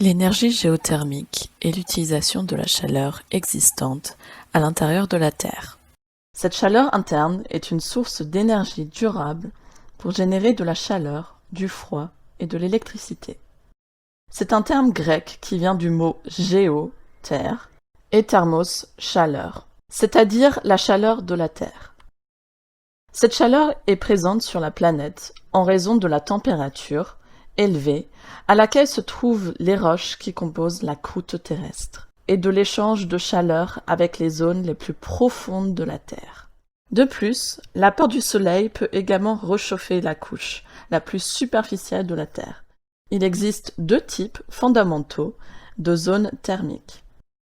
L'énergie géothermique est l'utilisation de la chaleur existante à l'intérieur de la Terre. Cette chaleur interne est une source d'énergie durable pour générer de la chaleur, du froid et de l'électricité. C'est un terme grec qui vient du mot géo, terre, et thermos, chaleur, c'est-à-dire la chaleur de la Terre. Cette chaleur est présente sur la planète en raison de la température élevée à laquelle se trouvent les roches qui composent la croûte terrestre et de l'échange de chaleur avec les zones les plus profondes de la Terre. De plus, l'apport du Soleil peut également réchauffer la couche la plus superficielle de la Terre. Il existe deux types fondamentaux de zones thermiques.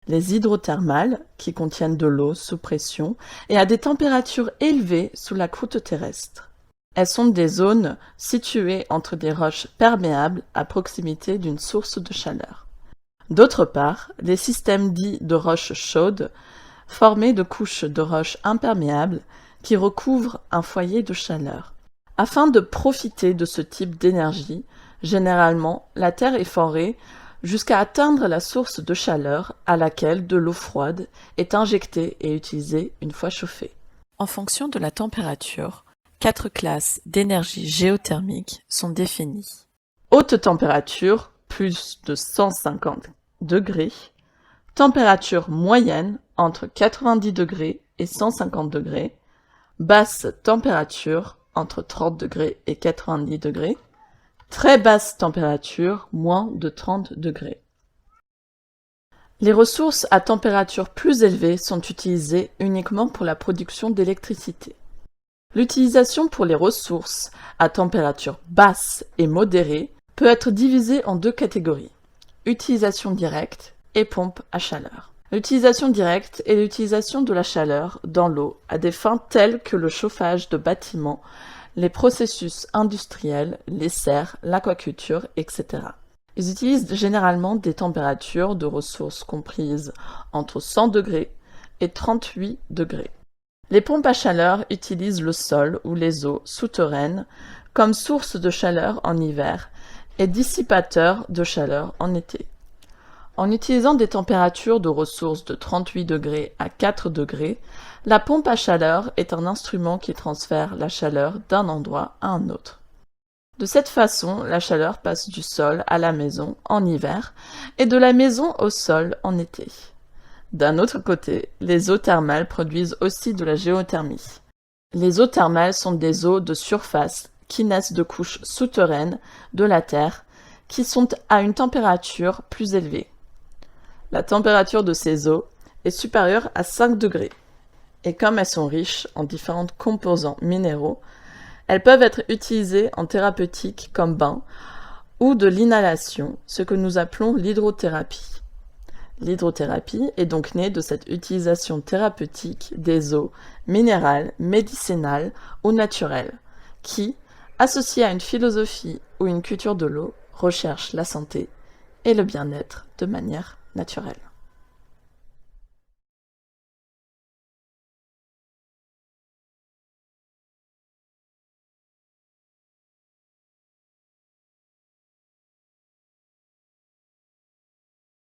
Les hydrothermales, qui contiennent de l'eau sous pression et à des températures élevées sous la croûte terrestre. Elles sont des zones situées entre des roches perméables à proximité d'une source de chaleur. D'autre part, les systèmes dits de roches chaudes, formés de couches de roches imperméables qui recouvrent un foyer de chaleur. Afin de profiter de ce type d'énergie, généralement, la Terre est forée jusqu'à atteindre la source de chaleur à laquelle de l'eau froide est injectée et utilisée une fois chauffée. En fonction de la température, 4 classes d'énergie géothermique sont définies. Haute température, plus de 150 degrés. Température moyenne, entre 90 degrés et 150 degrés. Basse température, entre 30 degrés et 90 degrés. Très basse température, moins de 30 degrés. Les ressources à température plus élevée sont utilisées uniquement pour la production d'électricité. L'utilisation pour les ressources à température basse et modérée peut être divisée en deux catégories, utilisation directe et pompe à chaleur. L'utilisation directe est l'utilisation de la chaleur dans l'eau à des fins telles que le chauffage de bâtiments, les processus industriels, les serres, l'aquaculture, etc. Ils utilisent généralement des températures de ressources comprises entre 100 degrés et 38 degrés. Les pompes à chaleur utilisent le sol ou les eaux souterraines comme source de chaleur en hiver et dissipateur de chaleur en été. En utilisant des températures de ressources de 38 degrés à 4 degrés, la pompe à chaleur est un instrument qui transfère la chaleur d'un endroit à un autre. De cette façon, la chaleur passe du sol à la maison en hiver et de la maison au sol en été. D'un autre côté, les eaux thermales produisent aussi de la géothermie. Les eaux thermales sont des eaux de surface qui naissent de couches souterraines de la Terre qui sont à une température plus élevée. La température de ces eaux est supérieure à 5 degrés. Et comme elles sont riches en différents composants minéraux, elles peuvent être utilisées en thérapeutique comme bain ou de l'inhalation, ce que nous appelons l'hydrothérapie. L'hydrothérapie est donc née de cette utilisation thérapeutique des eaux minérales, médicinales ou naturelles, qui, associées à une philosophie ou une culture de l'eau, recherchent la santé et le bien-être de manière naturelle.